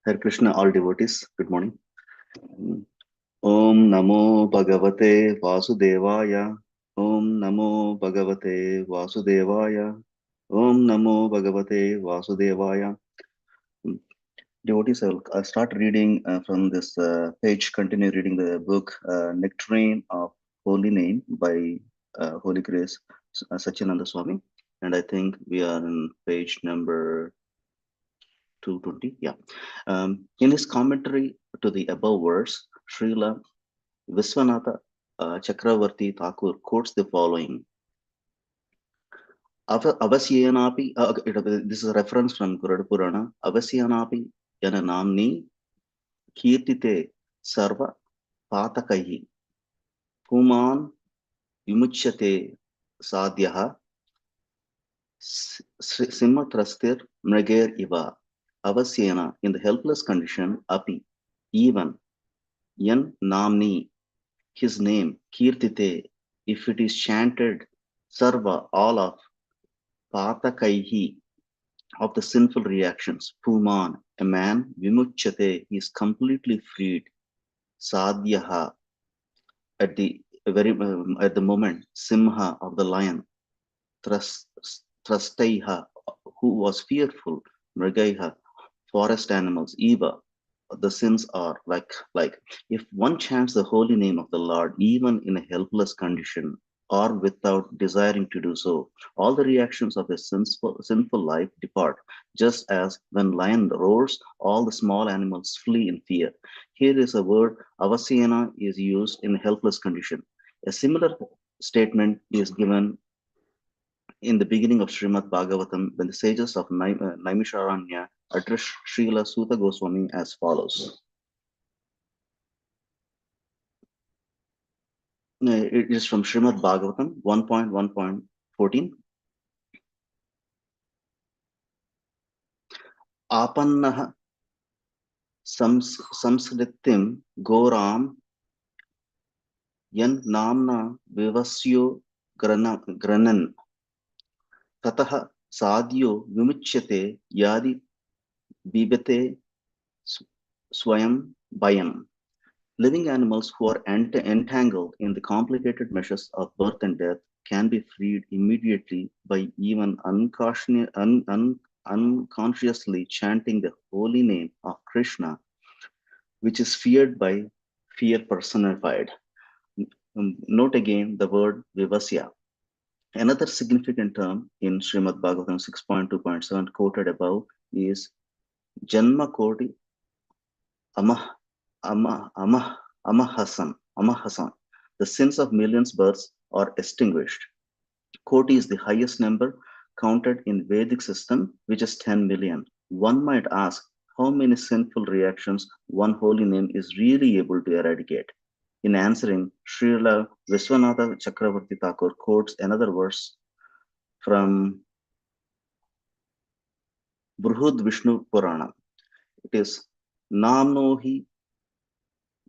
Hare Krishna, all devotees, good morning. Mm. Om Namo Bhagavate Vasudevaya. Om Namo Bhagavate Vasudevaya. Om Namo Bhagavate Vasudevaya. Mm. Devotees, I'll start reading from this page, continue reading the book Nectarean of Holy Name by Holy Grace Satyananda Swami. And I think we are in page number 220. Yeah. In his commentary to the above verse, Srila Viswanatha Chakravarti Thakur quotes the following. Avasyenapi, this is a reference from Garuda Purana. Avasyenapi yana namni kirtite sarva patakaihi puman vimuchyate sadhyaha simmatrastir mrigair iva. Avasyena, in the helpless condition, api, even, yan namni, his name, kirtite, if it is chanted, sarva, all of, patakaihi, of the sinful reactions, puman, a man, vimuchyate, he is completely freed, sadhyaha, at the at the moment, simha, of the lion, trastaiha, who was fearful, mrigaiha, forest animals, eva, the sins are like if one chants the holy name of the Lord, even in a helpless condition or without desiring to do so, all the reactions of a sinful life depart, just as when lion roars, all the small animals flee in fear. Here is a word avasena is used in a helpless condition. A similar statement is given in the beginning of Srimad Bhagavatam, when the sages of Naimisharanya address Srila Suta Goswami as follows. It is from Srimad Bhagavatam 1.1.14. Apannaha samsritim goram yan namna vivasyo granan tatah sadhyo vimuchyate yadi bibate swayam bayam. Living animals who are entangled in the complicated meshes of birth and death can be freed immediately by even unconsciously chanting the holy name of Krishna, which is feared by fear personified. Note again the word vivasya. Another significant term in Srimad Bhagavatam 6.2.7 quoted above is Janma Koti Amah Amahasan. The sins of millions births are extinguished. Koti is the highest number counted in Vedic system, which is 10 million. One might ask how many sinful reactions one holy name is really able to eradicate. In answering, Srila Viswanatha Chakravarti Thakur quotes another verse from Bruhud Vishnu Purana. It is Namnohi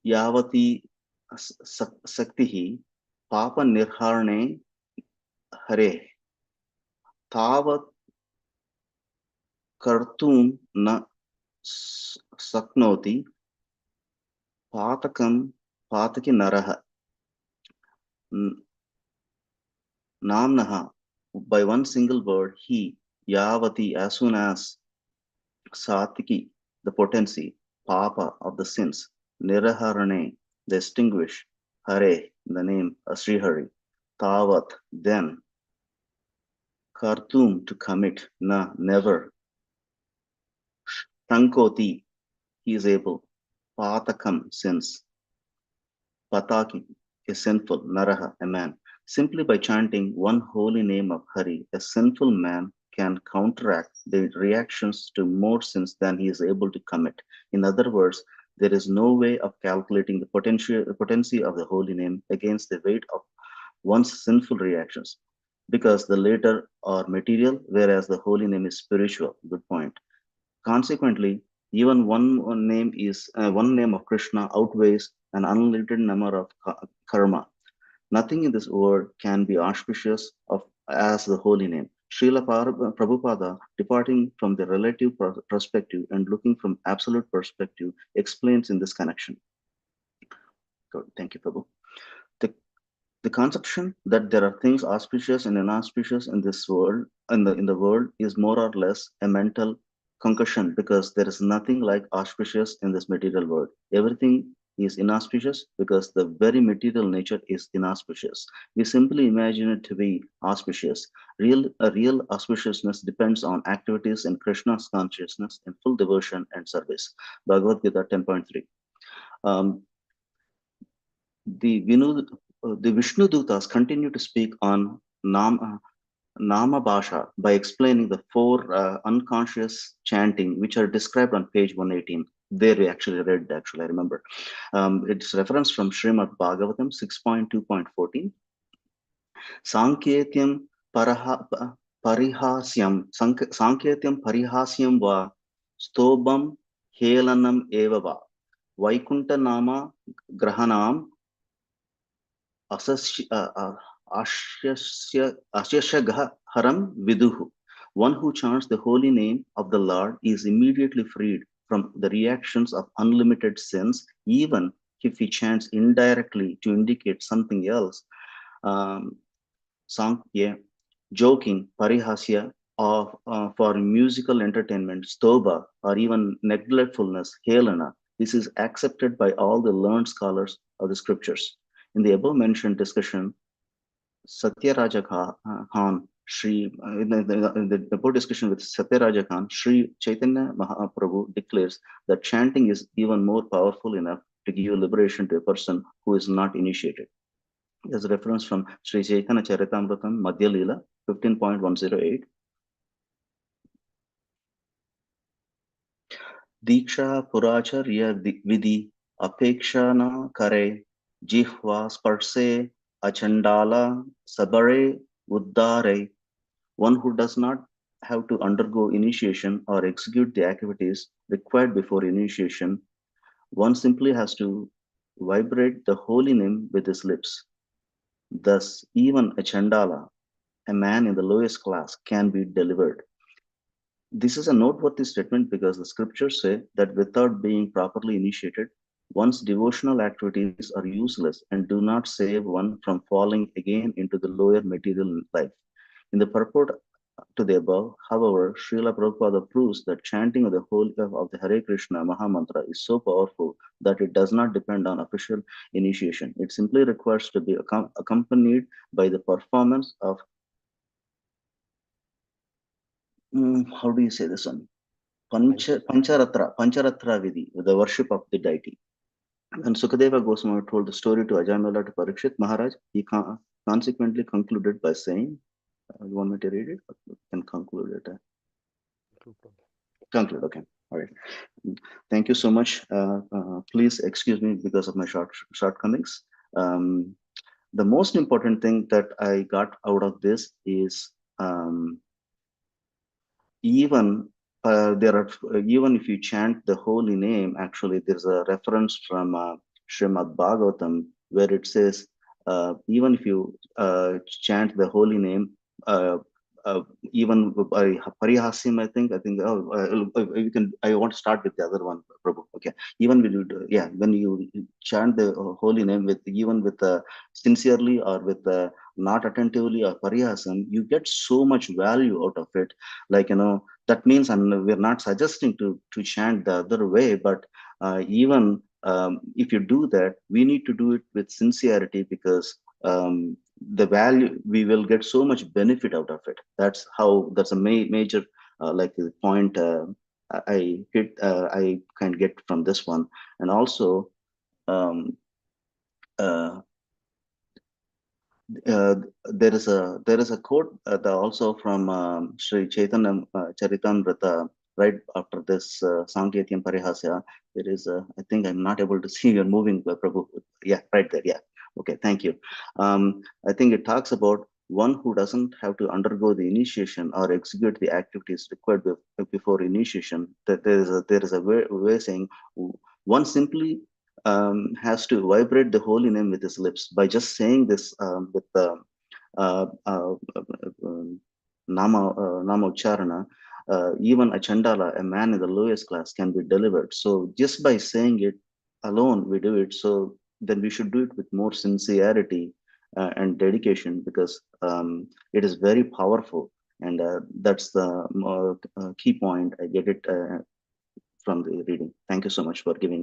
Yavati Saktihi Papa Nirharne Hare Tavat Kartum Na Saknoti Patakam Pataki Naraha Namnaha. By one single word, he, Yavati, as soon as Satiki, the potency, Papa of the sins, Niraharane, the extinguish, Hare, the name Srihari, Tavat, then, Kartum, to commit, Na, never, Tankoti, he is able, Patakam, sins, Pataki, is sinful, Naraha, a man. Simply by chanting one holy name of Hari, a sinful man can counteract the reactions to more sins than he is able to commit. In other words, there is no way of calculating the potency of the holy name against the weight of one's sinful reactions, because the latter are material, whereas the holy name is spiritual. Good point. Consequently, even one name of Krishna outweighs an unlimited number of karma. Nothing in this world can be auspicious of as the holy name. Srila Prabhupada, departing from the relative perspective and looking from absolute perspective, explains in this connection. Good. Thank you, Prabhu. The, the conception that there are things auspicious and inauspicious in this world, in the world, is more or less a mental concussion, because there is nothing like auspicious in this material world. Everything is inauspicious because the very material nature is inauspicious. We simply imagine it to be auspicious. Real auspiciousness depends on activities in Krishna's consciousness in full devotion and service. Bhagavad Gita 10.3. Um, the the Vishnu Dutas continue to speak on Nama Bhasha by explaining the four unconscious chanting which are described on page 118. There we actually read, I remember. It's reference from Srimad Bhagavatam 6.2.14. Sanketyam Sanketyam Parihasyam Va Stobam Helanam Eva Va Vaikunta Nama Grahanam Asyashagha Haram Viduhu. One who chants the holy name of the Lord is immediately freed from the reactions of unlimited sins, even if he chants indirectly to indicate something else. Sankhya, joking, parihasya, of for musical entertainment, stoba, or even neglectfulness, helena. This is accepted by all the learned scholars of the scriptures. In the above mentioned discussion, Satyaraja Khan, in the above discussion with Satyaraja Khan, Sri Chaitanya Mahaprabhu declares that chanting is even more powerful enough to give liberation to a person who is not initiated. There's a reference from Sri Chaitanya Charitamrita Madhya Leela 15.108. Diksha Puracharya Vidhi Apekshana Kare Jihva Sparse Achandala Sabare Uddare. One who does not have to undergo initiation or execute the activities required before initiation, one simply has to vibrate the holy name with his lips. Thus, even a Chandala, a man in the lowest class, can be delivered. This is a noteworthy statement because the scriptures say that without being properly initiated, one's devotional activities are useless and do not save one from falling again into the lower material life. In the purport to the above, however, Srila Prabhupada proves that chanting of the whole of the Hare Krishna Mahamantra is so powerful that it does not depend on official initiation. It simply requires to be accompanied by the performance of how do you say this one? Pancharatra Vidhi, the worship of the deity. And Sukadeva Goswami told the story to Ajamila to Parikshit Maharaj. He consequently concluded by saying, you want me to read it? You can conclude it. Conclude, okay. All right. Thank you so much. Please excuse me because of my shortcomings. The most important thing that I got out of this is even there are even if you chant the holy name, actually there's a reference from Srimad Bhagavatam where it says even if you chant the holy name even by Parihasim, I think you can. I want to start with the other one, Prabhu. Okay, even when you when you chant the holy name with even with sincerely or with not attentively or Parihasam, you get so much value out of it. Like that means, and we're not suggesting to chant the other way, but even if you do that, we need to do it with sincerity because the value, we will get so much benefit out of it. That's a major like the point I can get from this one. And also um, uh, uh, there is a quote also from Sri Chaitanya Charitamrita, right after this Sanketyam Parihasya. There is I think I'm not able to see, you're moving, Prabhu. Yeah, right there. Yeah. Okay, thank you. I think it talks about one who doesn't have to undergo the initiation or execute the activities required before initiation. That there is a way saying one simply has to vibrate the holy name with his lips by just saying this with the uh, uh, Nama Ucharana, even a Chandala, a man in the lowest class, can be delivered. So just by saying it alone, we do it. So then we should do it with more sincerity and dedication, because it is very powerful. And that's the key point. I get it from the reading. Thank you so much for giving